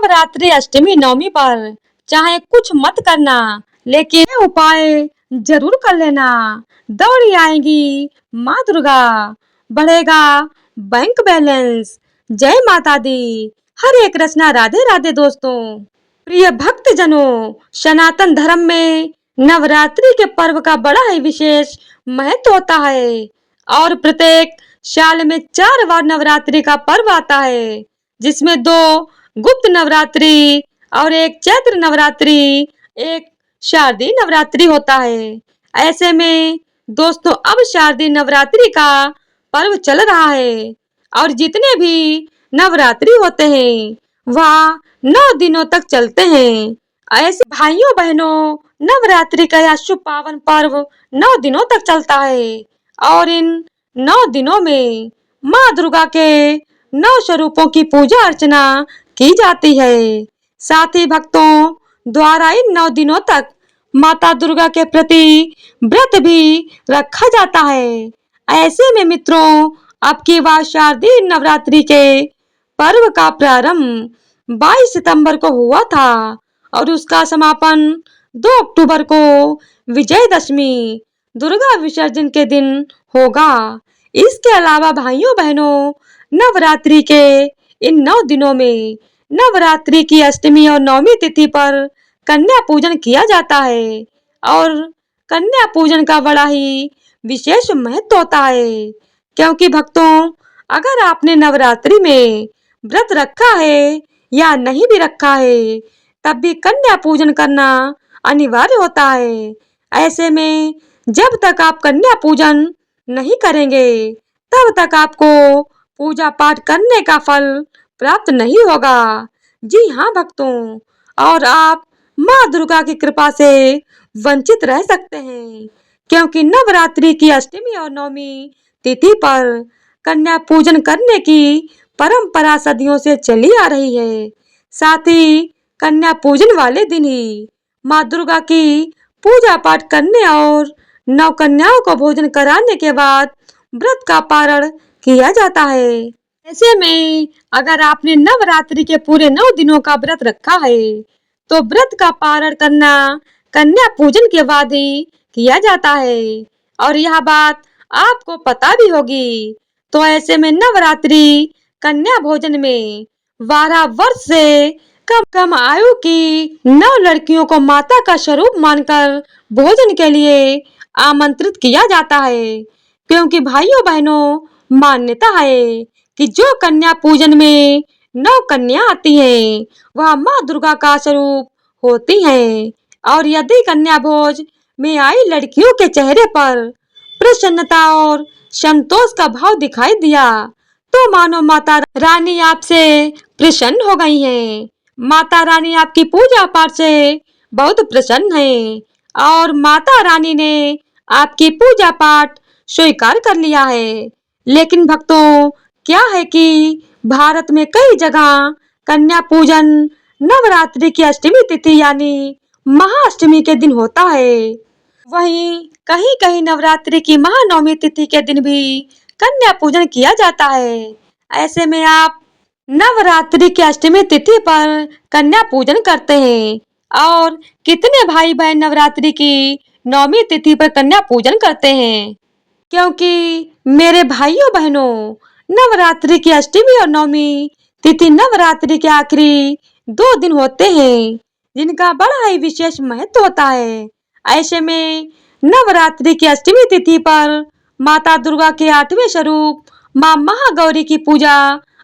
नवरात्रि अष्टमी नवमी पर चाहे कुछ मत करना, लेकिन ये उपाय जरूर कर लेना। दौड़ी आएंगी माँ दुर्गा, बढ़ेगा बैंक बैलेंस। जय माता दी। हरे कृष्णा, राधे राधे दोस्तों। प्रिय भक्त जनों, सनातन धर्म में नवरात्रि के पर्व का बड़ा ही विशेष महत्व होता है और प्रत्येक साल में 4 बार नवरात्रि का पर्व आता है, जिसमें 2 गुप्त नवरात्रि और एक चैत्र नवरात्रि, एक शारदीय नवरात्रि होता है। ऐसे में दोस्तों, अब शारदीय नवरात्रि का पर्व चल रहा है और जितने भी नवरात्रि होते हैं वह 9 दिनों तक चलते हैं। ऐसे भाइयों बहनों, नवरात्रि का यह शुभ पावन पर्व 9 दिनों तक चलता है और इन 9 दिनों में माँ दुर्गा के 9 स्वरूपों की पूजा अर्चना की जाती है। साथ ही भक्तों द्वारा इन 9 दिनों तक माता दुर्गा के प्रति व्रत भी रखा जाता है। ऐसे में मित्रों, अब की बार शारदीय नवरात्रि के पर्व का प्रारंभ 22 सितंबर को हुआ था और उसका समापन 2 अक्टूबर को विजयदशमी दुर्गा विसर्जन के दिन होगा। इसके अलावा भाइयों बहनों, नवरात्रि के इन 9 दिनों में नवरात्रि की अष्टमी और नवमी तिथि पर कन्या पूजन किया जाता है और कन्या पूजन का बड़ा ही विशेष महत्व होता है, क्योंकि भक्तों, अगर आपने नवरात्रि में व्रत रखा है या नहीं भी रखा है, तब भी कन्या पूजन करना अनिवार्य होता है। ऐसे में जब तक आप कन्या पूजन नहीं करेंगे, तब तक आपको पूजा पाठ करने का फल प्राप्त नहीं होगा। जी हाँ भक्तों, और आप माँ दुर्गा की कृपा से वंचित रह सकते हैं, क्योंकि नवरात्रि की अष्टमी और नवमी तिथि पर कन्या पूजन करने की परंपरा सदियों से चली आ रही है। साथ ही कन्या पूजन वाले दिन ही माँ दुर्गा की पूजा पाठ करने और 9 कन्याओं को भोजन कराने के बाद व्रत का पारण किया जाता है। ऐसे में अगर आपने नवरात्रि के पूरे 9 दिनों का व्रत रखा है, तो व्रत का पारण करना कन्या पूजन के बाद ही किया जाता है और यह बात आपको पता भी होगी। तो ऐसे में नवरात्रि कन्या भोजन में 12 वर्ष से कम आयु की 9 लड़कियों को माता का स्वरूप मानकर भोजन के लिए आमंत्रित किया जाता है, क्योंकि भाइयों बहनों, मान्यता है कि जो कन्या पूजन में 9 कन्या आती हैं, वह माँ दुर्गा का स्वरूप होती हैं और यदि कन्या भोज में आई लड़कियों के चेहरे पर प्रसन्नता और संतोष का भाव दिखाई दिया, तो मानो माता रानी आपसे प्रसन्न हो गई हैं। माता रानी आपकी पूजा पाठ से बहुत प्रसन्न है और माता रानी ने आपकी पूजा पाठ स्वीकार कर लिया है। लेकिन भक्तों, क्या है कि भारत में कई जगह कन्या पूजन नवरात्रि की अष्टमी तिथि यानी महाअष्टमी के दिन होता है। वहीं कहीं कहीं नवरात्रि की महानवमी तिथि के दिन भी कन्या पूजन किया जाता है। ऐसे में आप नवरात्रि की अष्टमी तिथि पर कन्या पूजन करते हैं और कितने भाई बहन नवरात्रि की नवमी तिथि पर कन्या पूजन करते हैं? क्योंकि मेरे भाइयों बहनों, नवरात्रि की अष्टमी और नवमी तिथि नवरात्रि के आखिरी 2 दिन होते हैं, जिनका बड़ा ही विशेष महत्व होता है। ऐसे में नवरात्रि की अष्टमी तिथि पर माता दुर्गा के 8वें स्वरूप माँ महागौरी की पूजा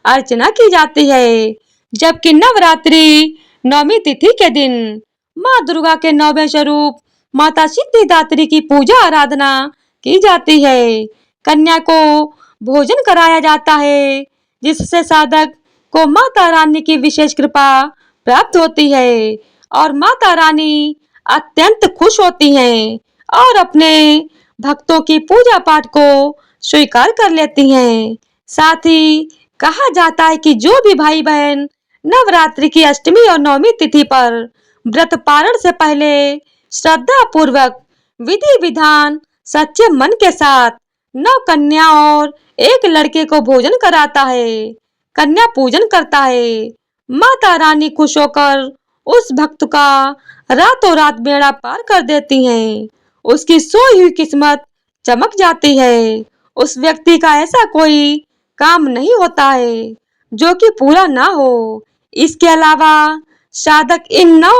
अर्चना की जाती है, जबकि नवरात्रि नवमी तिथि के दिन माँ दुर्गा के 9वें स्वरूप माता सिद्धिदात्री की पूजा आराधना की जाती है। कन्या को भोजन कराया जाता है, जिससे साधक को माता रानी की विशेष कृपा प्राप्त होती है और माता रानी अत्यंत खुश होती हैं और अपने भक्तों की पूजा पाठ को स्वीकार कर लेती हैं। साथ ही कहा जाता है कि जो भी भाई बहन नवरात्रि की अष्टमी और नवमी तिथि पर व्रत पारण से पहले श्रद्धा पूर्वक विधि विधान सच्चे मन के साथ 9 कन्या और 1 लड़के को भोजन कराता है, कन्या पूजन करता है, माता रानी खुश होकर उस भक्त का रातों रात बेड़ा पार कर देती हैं। उसकी सोई हुई किस्मत चमक जाती है। उस व्यक्ति का ऐसा कोई काम नहीं होता है जो कि पूरा ना हो। इसके अलावा साधक इन 9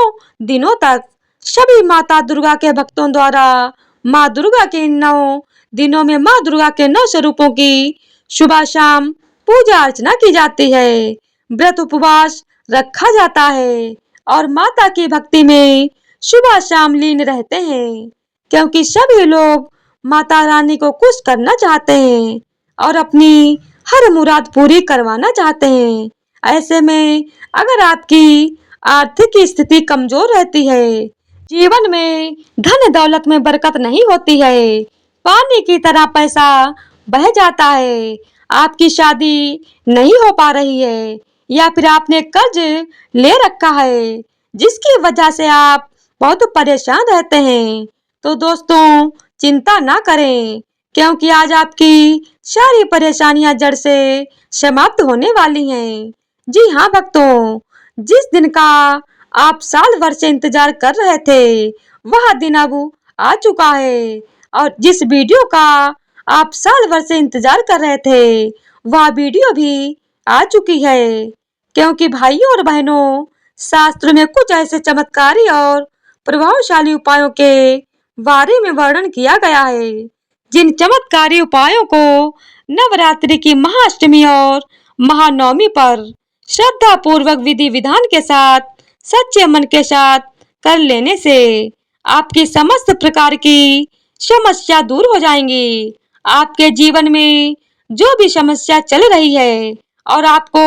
दिनों तक सभी माता दुर्गा के भक्तों द्वारा माँ दुर्गा के इन 9 दिनों में माँ दुर्गा के 9 स्वरूपों की सुबह शाम पूजा अर्चना की जाती है। व्रत उपवास रखा जाता है और माता की भक्ति में सुबह शाम लीन रहते हैं, क्योंकि सभी लोग माता रानी को खुश करना चाहते हैं और अपनी हर मुराद पूरी करवाना चाहते हैं। ऐसे में अगर आपकी आर्थिक स्थिति कमजोर रहती है, जीवन में धन दौलत में बरकत नहीं होती है, पानी की तरह पैसा बह जाता है, आपकी शादी नहीं हो पा रही है या फिर आपने कर्ज ले रखा है जिसकी वजह से आप बहुत परेशान रहते हैं, तो दोस्तों चिंता ना करें, क्योंकि आज आपकी सारी परेशानियां जड़ से समाप्त होने वाली हैं। जी हाँ भक्तों, जिस दिन का आप साल भर से इंतजार कर रहे थे वह दिन अब आ चुका है और जिस वीडियो का आप साल भर से इंतजार कर रहे थे वह वीडियो भी आ चुकी है, क्योंकि भाइयों और बहनों शास्त्र में कुछ ऐसे चमत्कारी और प्रभावशाली उपायों के बारे में वर्णन किया गया है जिन चमत्कारी उपायों को नवरात्रि की महाअष्टमी और महानवमी पर श्रद्धा पूर्वक विधि विधान के साथ सच्चे मन के साथ कर लेने से आपकी समस्त प्रकार की समस्या दूर हो जाएंगी। आपके जीवन में जो भी समस्या चल रही है और आपको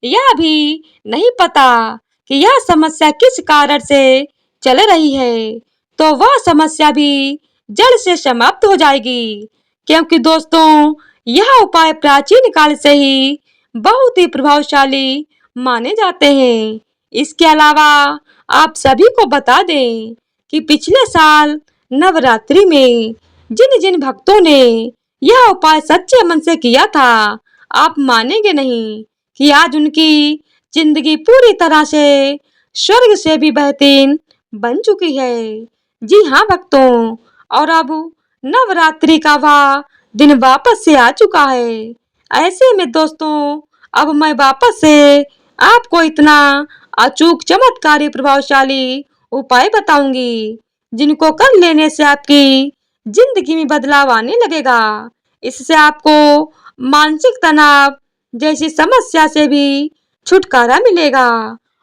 यह भी नहीं पता कि यह समस्या किस कारण से चल रही है, तो वह समस्या भी जड़ से समाप्त हो जाएगी, क्योंकि दोस्तों यह उपाय प्राचीन काल से ही बहुत ही प्रभावशाली माने जाते हैं। इसके अलावा आप सभी को बता दें कि पिछले साल नवरात्रि में जिन जिन भक्तों ने यह उपाय सच्चे मन से किया था, आप मानेंगे नहीं कि आज उनकी जिंदगी पूरी तरह से स्वर्ग से भी बेहतरीन बन चुकी है। जी हाँ भक्तों, और अब नवरात्रि का वह दिन वापस से आ चुका है। ऐसे में दोस्तों अब मैं वापस से आपको इतना अचूक चमत्कारी प्रभावशाली उपाय बताऊंगी जिनको कर लेने से आपकी जिंदगी में बदलाव आने लगेगा। इससे आपको मानसिक तनाव जैसी समस्या से भी छुटकारा मिलेगा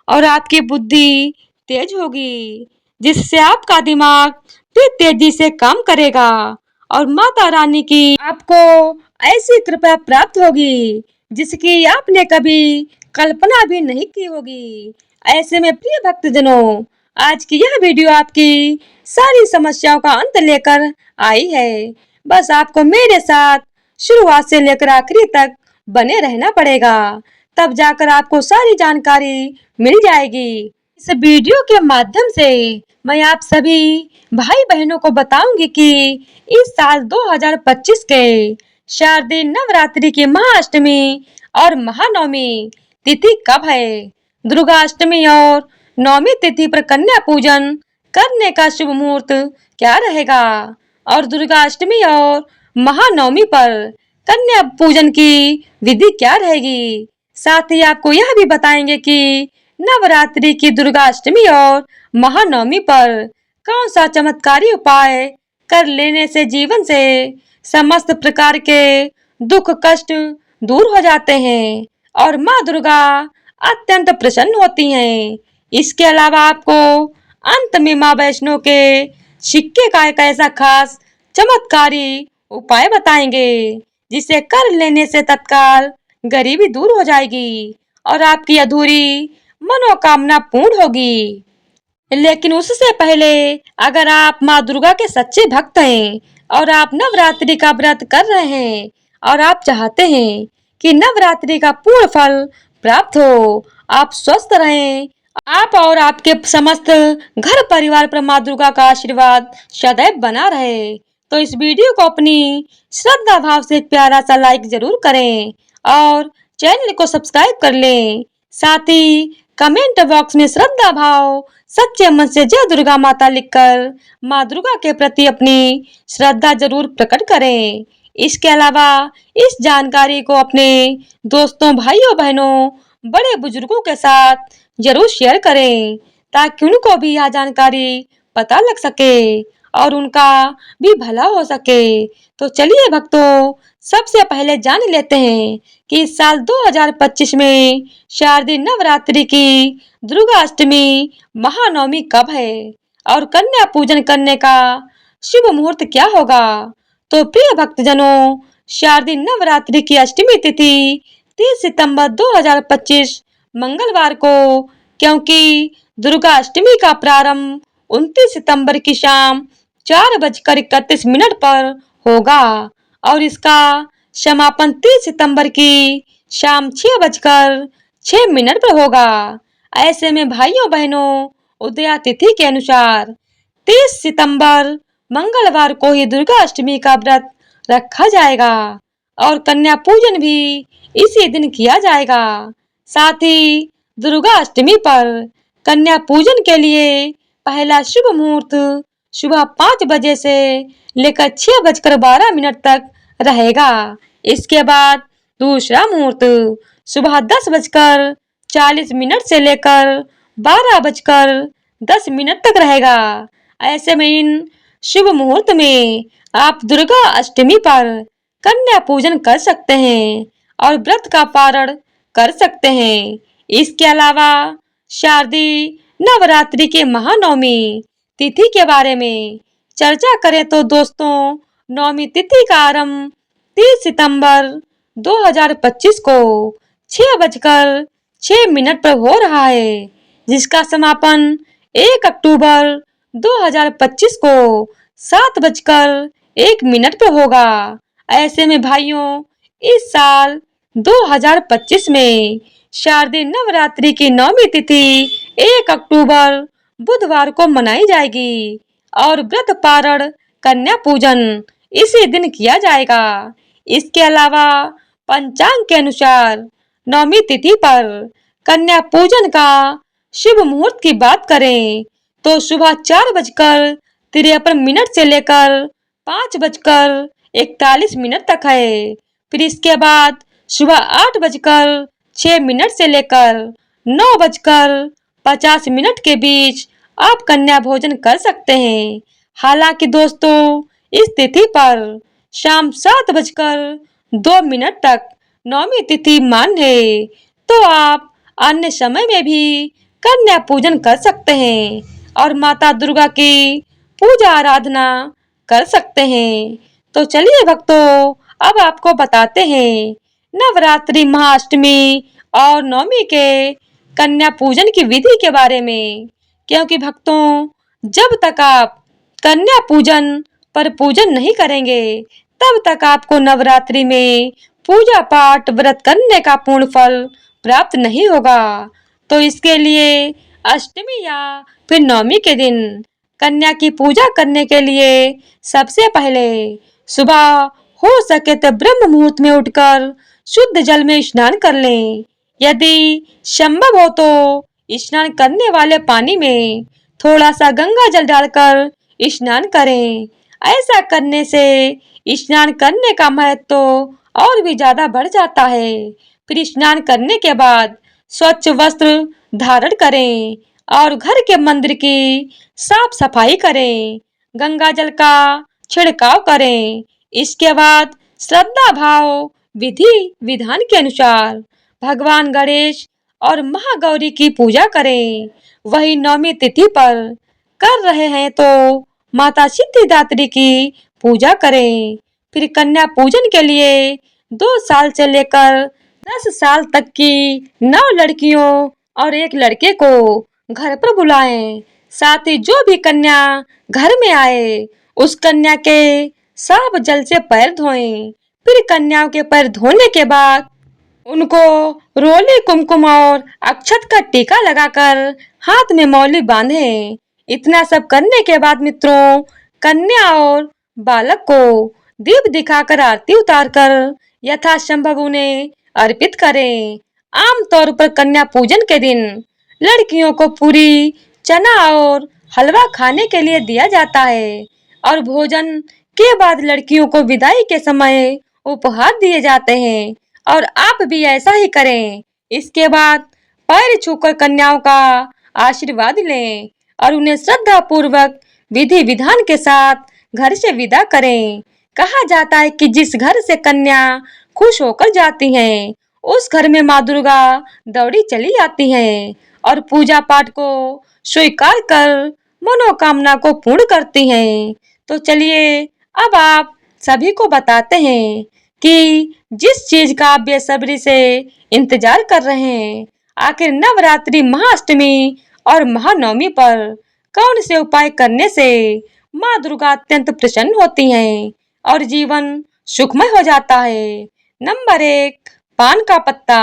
और आपकी बुद्धि तेज होगी, जिससे आपका दिमाग फिर तेजी से काम करेगा और माता रानी की आपको ऐसी कृपा प्राप्त होगी जिसकी आपने कभी कल्पना भी नहीं की होगी। ऐसे में प्रिय भक्तजनों, आज की यह वीडियो आपकी सारी समस्याओं का अंत लेकर आई है। बस आपको मेरे साथ शुरुआत से लेकर आखिरी तक बने रहना पड़ेगा, तब जाकर आपको सारी जानकारी मिल जाएगी। इस वीडियो के माध्यम से मैं आप सभी भाई बहनों को बताऊंगी कि इस साल 2025 के शारदीय नवरात्रि की महाअष्टमी और महानवमी तिथि कब है। दुर्गा अष्टमी और नवमी तिथि पर कन्या पूजन करने का शुभ मुहूर्त क्या रहेगा और दुर्गा अष्टमी और महानवमी पर कन्या पूजन की विधि क्या रहेगी। साथ ही आपको यह भी बताएंगे कि नवरात्रि की दुर्गा अष्टमी और महानवमी पर कौन सा चमत्कारी उपाय कर लेने से जीवन से समस्त प्रकार के दुख कष्ट दूर हो जाते हैं और माँ दुर्गा अत्यंत प्रसन्न होती हैं। इसके अलावा आपको अंत में माँ वैष्णो के सिक्के का एक ऐसा खास चमत्कारी उपाय बताएंगे जिसे कर लेने से तत्काल गरीबी दूर हो जाएगी और आपकी अधूरी मनोकामना पूर्ण होगी। लेकिन उससे पहले अगर आप माँ दुर्गा के सच्चे भक्त हैं और आप नवरात्रि का व्रत कर रहे हैं और आप चाहते हैं कि नवरात्रि का पूर्ण फल प्राप्त हो, आप स्वस्थ रहें, आप और आपके समस्त घर परिवार पर माँ दुर्गा का आशीर्वाद सदैव बना रहे, तो इस वीडियो को अपनी श्रद्धा भाव से एक प्यारा सा लाइक जरूर करें और चैनल को सब्सक्राइब कर लें। साथ ही कमेंट बॉक्स में श्रद्धा भाव सच्चे मन से जय दुर्गा माता लिखकर माँ दुर्गा के प्रति अपनी श्रद्धा जरूर प्रकट करें। इसके अलावा इस जानकारी को अपने दोस्तों, भाइयों, बहनों, बड़े बुजुर्गों के साथ जरूर शेयर करें ताकि उनको भी यह जानकारी पता लग सके और उनका भी भला हो सके। तो चलिए भक्तों, सबसे पहले जान लेते हैं कि इस साल 2025 में शारदीय नवरात्रि की दुर्गा अष्टमी महानवमी कब है और कन्या पूजन करने का शुभ मुहूर्त क्या होगा। तो प्रिय भक्तजनों, शारदीय नवरात्रि की अष्टमी तिथि 30 सितंबर 2025 मंगलवार को, क्योंकि दुर्गा अष्टमी का प्रारंभ 29 सितंबर की शाम 4:31 पर होगा और इसका समापन 30 सितंबर की शाम 6:06 पर होगा। ऐसे में भाइयों बहनों, उदया तिथि के अनुसार 30 सितंबर मंगलवार को ही दुर्गा अष्टमी का व्रत रखा जाएगा और कन्या पूजन भी इसी दिन किया जाएगा। साथ ही दुर्गा अष्टमी पर कन्या पूजन के लिए पहला शुभ मुहूर्त सुबह 5 बजे से लेकर 6:12 तक रहेगा। इसके बाद दूसरा मुहूर्त सुबह 10:40 से लेकर 12:10 तक रहेगा। ऐसे में इन शुभ मुहूर्त में आप दुर्गा अष्टमी पर कन्या पूजन कर सकते हैं और व्रत का पारण कर सकते हैं। इसके अलावा शारदीय नवरात्रि के महानवमी तिथि के बारे में चर्चा करें तो दोस्तों, नवमी तिथि का आरंभ 30 सितंबर 2025 को 6:06 पर हो रहा है, जिसका समापन 1 अक्टूबर 2025 को 7:01 पर होगा। ऐसे में भाइयों, इस साल 2025 में शारदीय नवरात्रि की नवमी तिथि 1 अक्टूबर बुधवार को मनाई जाएगी और व्रत पारण कन्या पूजन इसी दिन किया जाएगा। इसके अलावा पंचांग के अनुसार नवमी तिथि पर कन्या पूजन का शुभ मुहूर्त की बात करें तो सुबह 4:53 से लेकर 5:41 तक है। फिर इसके बाद सुबह 8:06 से लेकर 9:50 के बीच आप कन्या भोजन कर सकते हैं। हालांकि दोस्तों, इस तिथि पर शाम 7:02 तक नवमी तिथि मान्य है, तो आप अन्य समय में भी कन्या पूजन कर सकते हैं और माता दुर्गा की पूजा आराधना कर सकते हैं। तो चलिए भक्तों, अब आपको बताते हैं नवरात्रि, महाअष्टमी और नवमी के कन्या पूजन की विधि के बारे में। क्योंकि भक्तों, जब तक आप कन्या पूजन पर पूजन नहीं करेंगे, तब तक आपको नवरात्रि में पूजा पाठ व्रत करने का पूर्ण फल प्राप्त नहीं होगा। तो इसके लिए अष्टमी या फिर नवमी के दिन कन्या की पूजा करने के लिए सबसे पहले सुबह हो सके तो ब्रह्म मुहूर्त में उठकर शुद्ध जल में स्नान कर लें। यदि संभव हो तो स्नान करने वाले पानी में थोड़ा सा गंगा जल डालकर स्नान करें। ऐसा करने से स्नान करने का महत्व तो और भी ज्यादा बढ़ जाता है। फिर स्नान करने के बाद स्वच्छ वस्त्र धारण करें और घर के मंदिर की साफ सफाई करें, गंगा जल का छिड़काव करें। इसके बाद श्रद्धा भाव विधि विधान के अनुसार भगवान गणेश और महागौरी की पूजा करें। वही नवमी तिथि पर कर रहे हैं तो माता सिद्धिदात्री की पूजा करें। फिर कन्या पूजन के लिए 2 साल से लेकर 10 साल तक की 9 लड़कियों और 1 लड़के को घर पर बुलाएं। साथ ही जो भी कन्या घर में आए, उस कन्या के साफ जल से पैर धोएं। फिर कन्याओं के पैर धोने के बाद उनको रोली, कुमकुम और अक्षत का टीका लगाकर हाथ में मौली बांधें। इतना सब करने के बाद मित्रों, कन्या और बालक को दीप दिखाकर आरती उतारकर यथासंभव उन्हें अर्पित करें। आमतौर पर कन्या पूजन के दिन लड़कियों को पूरी, चना और हलवा खाने के लिए दिया जाता है और भोजन के बाद लड़कियों को विदाई के समय उपहार दिए जाते हैं और आप भी ऐसा ही करें। इसके बाद पैर छूकर कन्याओं का आशीर्वाद लें और उन्हें श्रद्धा पूर्वक विधि विधान के साथ घर से विदा करें। कहा जाता है कि जिस घर से कन्या खुश होकर जाती हैं, उस घर में माँ दुर्गा दौड़ी चली आती हैं और पूजा पाठ को स्वीकार कर मनोकामना को पूर्ण करती हैं। तो चलिए अब आप सभी को बताते हैं कि जिस चीज का आप बेसब्री से इंतजार कर रहे हैं, आखिर नवरात्रि, महाअष्टमी और महानवमी पर कौन से उपाय करने से माँ दुर्गा अत्यंत प्रसन्न होती हैं और जीवन सुखमय हो जाता है। नंबर 1, पान का पत्ता।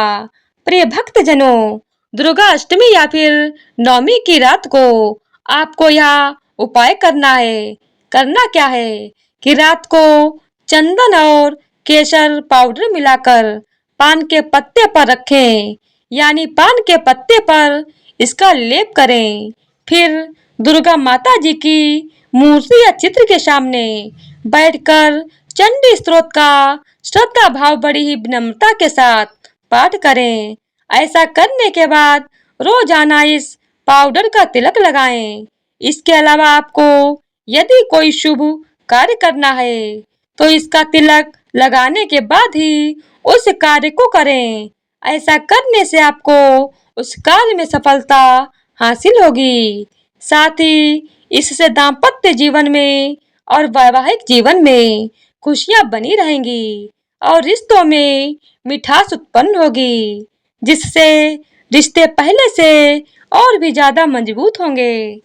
प्रिय भक्तजनों, दुर्गा अष्टमी या फिर नवमी की रात को आपको यह उपाय करना है। करना क्या है कि रात को चंदन और केसर पाउडर मिलाकर पान के पत्ते पर रखें, यानी पान के पत्ते पर इसका लेप करें। फिर दुर्गा माता जी की मूर्ति या चित्र के सामने बैठकर चंडी स्तोत्र का श्रद्धा भाव बड़ी ही विनम्रता के साथ पाठ करें। ऐसा करने के बाद रोजाना इस पाउडर का तिलक लगाएं। इसके अलावा आपको यदि कोई शुभ कार्य करना है तो इसका तिलक लगाने के बाद ही उस कार्य को करें। ऐसा करने से आपको उस कार्य में सफलता हासिल होगी। साथ ही इससे दाम्पत्य जीवन में और वैवाहिक जीवन में खुशियां बनी रहेंगी और रिश्तों में मिठास उत्पन्न होगी, जिससे रिश्ते पहले से और भी ज्यादा मजबूत होंगे।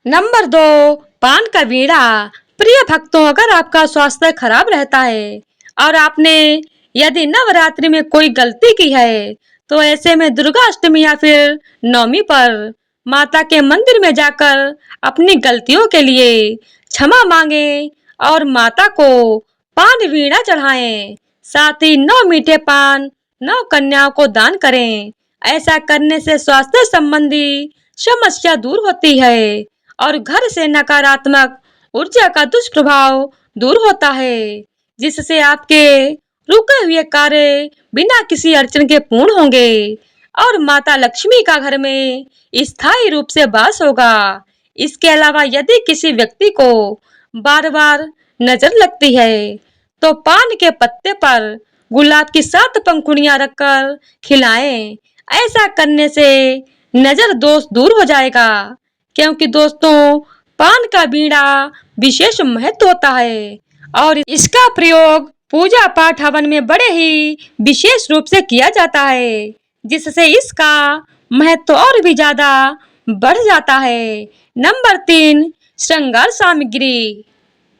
नंबर 2, पान का बीड़ा। प्रिय भक्तों, अगर आपका स्वास्थ्य खराब रहता है और आपने यदि नवरात्रि में कोई गलती की है, तो ऐसे में दुर्गा अष्टमी या फिर नवमी पर माता के मंदिर में जाकर अपनी गलतियों के लिए क्षमा मांगे और माता को पान वीणा चढ़ाएं। साथ ही 9 मीठे पान 9 कन्याओं को दान करें। ऐसा करने से स्वास्थ्य संबंधी समस्या दूर होती है और घर से नकारात्मक ऊर्जा का दुष्प्रभाव दूर होता है, जिससे आपके रुके हुए कार्य बिना किसी अड़चन के पूर्ण होंगे और माता लक्ष्मी का घर में स्थायी रूप से वास होगा। इसके अलावा यदि किसी व्यक्ति को बार बार नजर लगती है, तो पान के पत्ते पर गुलाब की 7 पंखुड़ियां रखकर खिलाएं। ऐसा करने से नजर दोष दूर हो जाएगा, क्योंकि दोस्तों पान का बीड़ा विशेष महत्व होता है और इसका प्रयोग पूजा पाठ हवन में बड़े ही विशेष रूप से किया जाता है, जिससे इसका महत्व और भी ज्यादा बढ़ जाता है। नंबर 3, श्रृंगार सामग्री।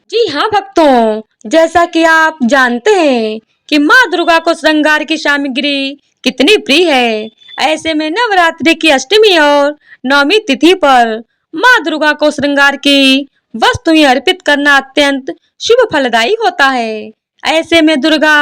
जी हाँ भक्तों, जैसा कि आप जानते हैं कि माँ दुर्गा को श्रृंगार की सामग्री कितनी प्रिय है। ऐसे में नवरात्रि की अष्टमी और नवमी तिथि पर माँ दुर्गा को श्रृंगार की वस्तुएं अर्पित करना अत्यंत शुभ फलदायी होता है। ऐसे में दुर्गा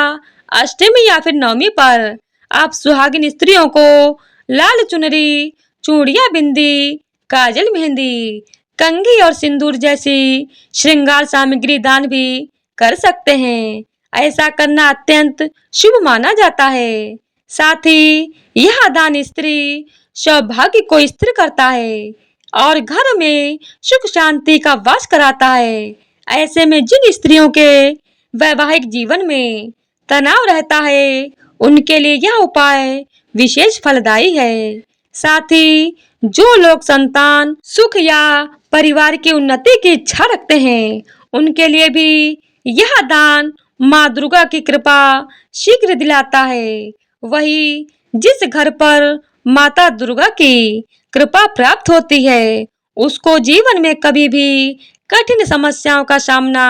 अष्टमी या फिर नवमी पर आप सुहागिन स्त्रियों को लाल चुनरी, चूड़ियां, बिंदी, काजल, मेहंदी, कंघी और सिंदूर जैसी श्रृंगार सामग्री दान भी कर सकते हैं। ऐसा करना अत्यंत शुभ माना जाता है। साथ ही यह दान स्त्री सौभाग्य को स्थिर करता है और घर में सुख शांति का वास कराता है। ऐसे में जिन स्त्रियों के वैवाहिक जीवन में तनाव रहता है, उनके लिए यह उपाय विशेष फलदायी है। साथ ही जो लोग संतान सुख या परिवार की उन्नति की इच्छा रखते हैं, उनके लिए भी यह दान माँ दुर्गा की कृपा शीघ्र दिलाता है। वही जिस घर पर माता दुर्गा की कृपा प्राप्त होती है, उसको जीवन में कभी भी कठिन समस्याओं का सामना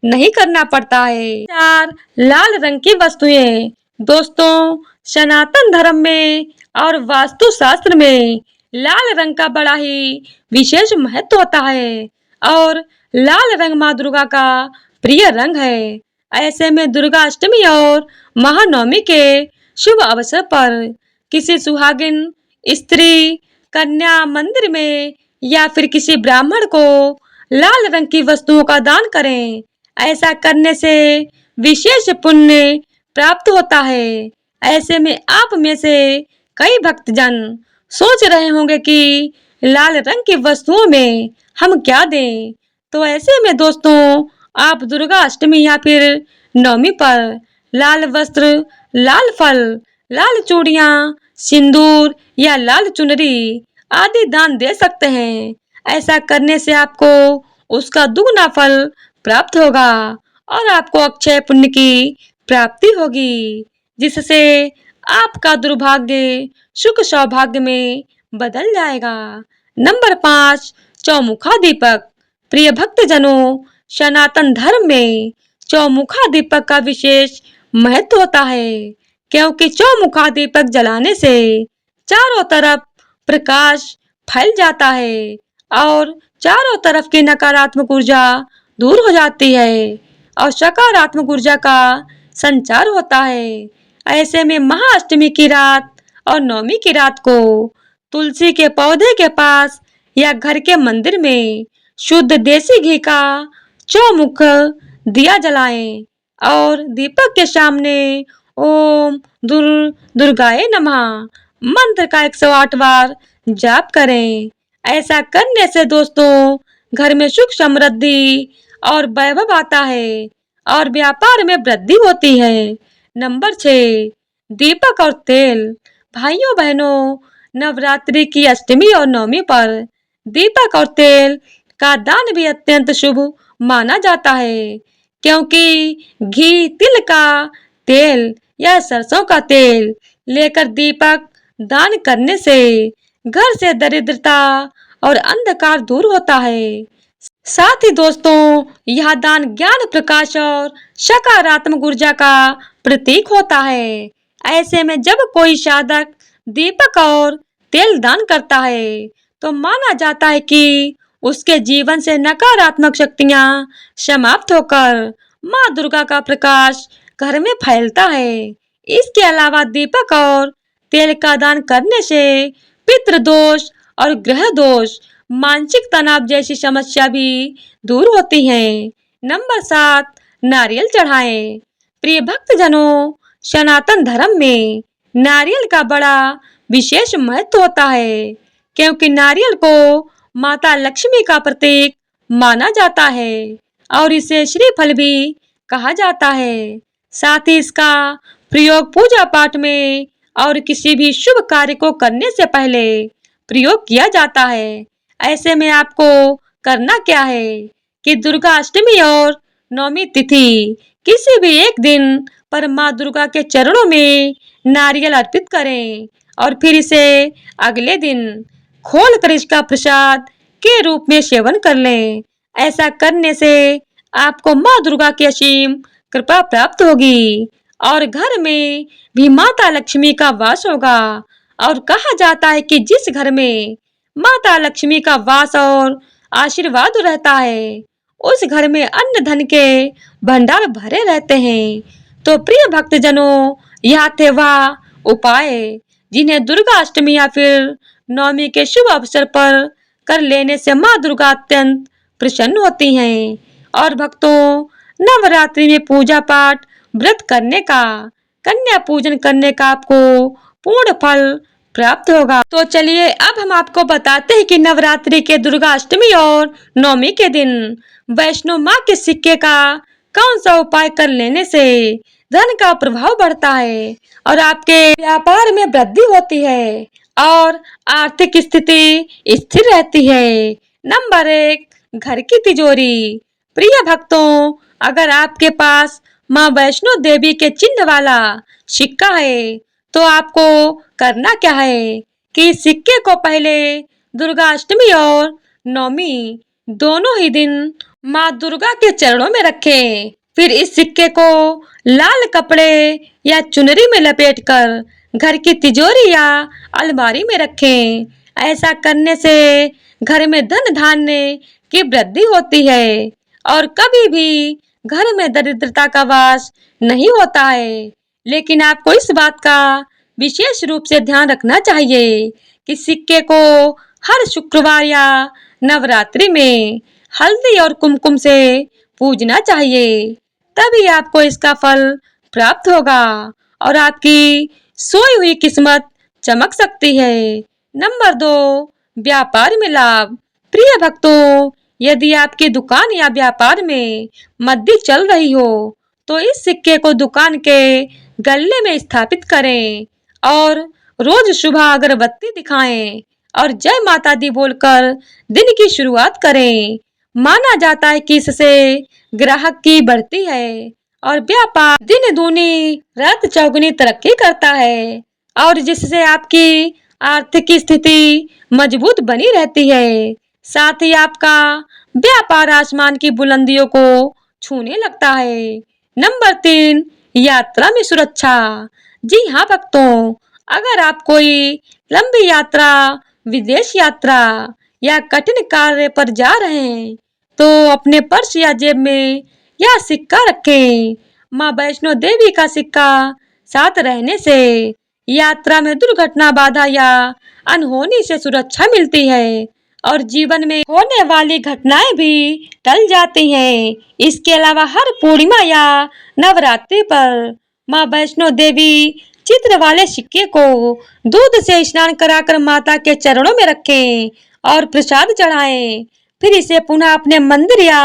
नहीं करना पड़ता है। 4, लाल रंग की वस्तुएं। दोस्तों, सनातन धर्म में और वास्तु शास्त्र में लाल रंग का बड़ा ही विशेष महत्व होता है और लाल रंग माँ दुर्गा का प्रिय रंग है। ऐसे में दुर्गा अष्टमी और महानवमी के शुभ अवसर पर किसी सुहागिन स्त्री, कन्या मंदिर में या फिर किसी ब्राह्मण को लाल रंग की वस्तुओं का दान करें। ऐसा करने से विशेष पुण्य प्राप्त होता है। ऐसे में आप में से कई भक्तजन सोच रहे होंगे कि लाल रंग की वस्तुओं में हम क्या दें। तो ऐसे में दोस्तों, आप दुर्गा अष्टमी या फिर नवमी पर लाल वस्त्र, लाल फल, लाल चूड़ियां, सिंदूर या लाल चुनरी आदि दान दे सकते हैं। ऐसा करने से आपको उसका दुगना फल प्राप्त होगा और आपको अक्षय पुण्य की प्राप्ति होगी, जिससे आपका दुर्भाग्य सुख सौभाग्य में बदल जाएगा। नंबर 5, चौमुखा दीपक। प्रिय भक्तजनों, सनातन धर्म में चौमुखा दीपक का विशेष महत्व होता है, क्योंकि चौमुखा दीपक जलाने से चारों तरफ प्रकाश फैल जाता है और चारों तरफ की नकारात्मक ऊर्जा दूर हो जाती है और सकारात्मक ऊर्जा का संचार होता है। ऐसे में महाअष्टमी की रात और नवमी की रात को तुलसी के पौधे के पास या घर के मंदिर में शुद्ध देसी घी का चौमुख दिया जलाएं और दीपक के सामने ओम दुर्गाए नमः मंत्र का 108 बार जाप करें। ऐसा करने से दोस्तों, घर में सुख समृद्धि और वैभव आता है और व्यापार में वृद्धि होती है। नंबर 6, दीपक और तेल। भाइयों बहनों, नवरात्रि की अष्टमी और नवमी पर दीपक और तेल का दान भी अत्यंत शुभ माना जाता है, क्योंकि घी, तिल का तेल या सरसों का तेल लेकर दीपक दान करने से घर से दरिद्रता और अंधकार दूर होता है। साथ ही दोस्तों, यह दान ज्ञान, प्रकाश और सकारात्मक ऊर्जा का प्रतीक होता है। ऐसे में जब कोई साधक दीपक और तेल दान करता है, तो माना जाता है कि उसके जीवन से नकारात्मक शक्तियां समाप्त होकर माँ दुर्गा का प्रकाश घर में फैलता है। इसके अलावा दीपक और तेल का दान करने से पितृदोष और ग्रह दोष, मानसिक तनाव जैसी समस्या भी दूर होती हैं। नंबर 7, नारियल चढ़ाएं। प्रिय भक्तजनों, सनातन धर्म में नारियल का बड़ा विशेष महत्व होता है, क्योंकि नारियल को माता लक्ष्मी का प्रतीक माना जाता है और इसे श्रीफल भी कहा जाता है। साथ ही इसका प्रयोग पूजा पाठ में और किसी भी शुभ कार्य को करने से पहले प्रयोग किया जाता है। ऐसे में आपको करना क्या है कि दुर्गा अष्टमी और नवमी तिथि किसी भी एक दिन पर माँ दुर्गा के चरणों में नारियल अर्पित करें और फिर इसे अगले दिन खोल कर इसका प्रसाद के रूप में सेवन कर लें। ऐसा करने से आपको माँ दुर्गा की असीम कृपा प्राप्त होगी और घर में भी माता लक्ष्मी का वास होगा। और कहा जाता है कि जिस घर में माता लक्ष्मी का वास और आशीर्वाद रहता है, उस घर में अन्न धन के भंडार भरे रहते हैं। तो प्रिय भक्तजनों, यह थे वह उपाय जिन्हें दुर्गा अष्टमी या फिर नवमी के शुभ अवसर पर कर लेने से माँ दुर्गा अत्यंत प्रसन्न होती हैं और भक्तों, नवरात्रि में पूजा पाठ, व्रत करने का, कन्या पूजन करने का आपको पूर्ण फल प्राप्त होगा। तो चलिए अब हम आपको बताते हैं कि नवरात्रि के दुर्गा अष्टमी और नवमी के दिन वैष्णो माँ के सिक्के का कौन सा उपाय कर लेने से धन का प्रभाव बढ़ता है और आपके व्यापार में वृद्धि होती है और आर्थिक स्थिति स्थिर रहती है। नंबर 1, घर की तिजोरी। प्रिय भक्तों, अगर आपके पास माँ वैष्णो देवी के चिन्ह वाला सिक्का है, तो आपको करना क्या है कि इस सिक्के को पहले दुर्गा अष्टमी और नवमी दोनों ही दिन माँ दुर्गा के चरणों में रखें। फिर इस सिक्के को लाल कपड़े या चुनरी में लपेटकर घर की तिजोरी या अलमारी में रखें। ऐसा करने से घर में धन धान्य की वृद्धि होती है और कभी भी घर में दरिद्रता का वास नहीं होता है। लेकिन आपको इस बात का विशेष रूप से ध्यान रखना चाहिए कि सिक्के को हर शुक्रवार या नवरात्रि में हल्दी और कुमकुम से पूजना चाहिए। तभी आपको इसका फल प्राप्त होगा और आपकी सोई हुई किस्मत चमक सकती है। नंबर 2, व्यापार में लाभ। प्रिय भक्तों, यदि आपकी दुकान या व्यापार में मंदी चल रही हो तो इस सिक्के को दुकान के गल्ले में स्थापित करें और रोज सुबह अगरबत्ती दिखाएं और जय माता दी बोलकर दिन की शुरुआत करें। माना जाता है कि इससे ग्राहक की बढ़ती है और व्यापार दिन दूनी रात चौगुनी तरक्की करता है और जिससे आपकी आर्थिक स्थिति मजबूत बनी रहती है। साथ ही आपका व्यापार आसमान की बुलंदियों को छूने लगता है। नंबर 3, यात्रा में सुरक्षा। जी हाँ भक्तों, अगर आप कोई लंबी यात्रा, विदेश यात्रा या कठिन कार्य पर जा रहे हैं तो अपने पर्स या जेब में यह सिक्का रखें। माँ वैष्णो देवी का सिक्का साथ रहने से यात्रा में दुर्घटना, बाधा या अनहोनी से सुरक्षा मिलती है और जीवन में होने वाली घटनाएं भी टल जाती हैं। इसके अलावा हर पूर्णिमा या नवरात्रि पर माँ वैष्णो देवी चित्र वाले सिक्के को दूध से स्नान कराकर माता के चरणों में रखें और प्रसाद चढ़ाएं। फिर इसे पुनः अपने मंदिर या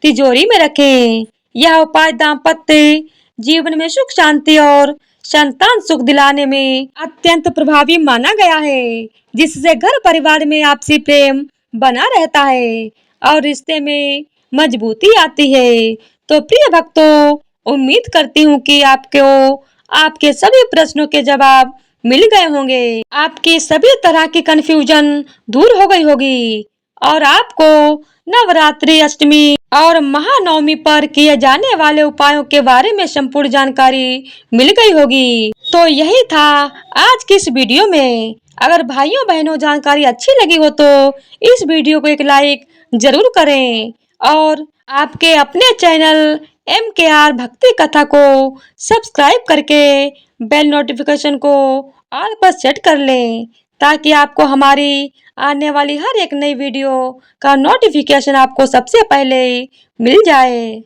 तिजोरी में रखें। यह उपाय दाम्पत्य जीवन में सुख, शांति और संतान सुख दिलाने में अत्यंत प्रभावी माना गया है, जिससे घर परिवार में आपसी प्रेम बना रहता है और रिश्ते में मजबूती आती है। तो प्रिय भक्तों, उम्मीद करती हूँ कि आपको आपके सभी प्रश्नों के जवाब मिल गए होंगे। आपकी सभी तरह की कंफ्यूजन दूर हो गई होगी और आपको नवरात्रि, अष्टमी और महानवमी पर किए जाने वाले उपायों के बारे में संपूर्ण जानकारी मिल गई होगी। तो यही था आज की इस वीडियो में। अगर भाइयों बहनों जानकारी अच्छी लगी हो तो इस वीडियो को एक लाइक जरूर करें और आपके अपने चैनल MKR भक्ति कथा को सब्सक्राइब करके बेल नोटिफिकेशन को ऑल पर सेट कर लें ताकि आपको हमारी आने वाली हर एक नई वीडियो का नोटिफिकेशन आपको सबसे पहले मिल जाए।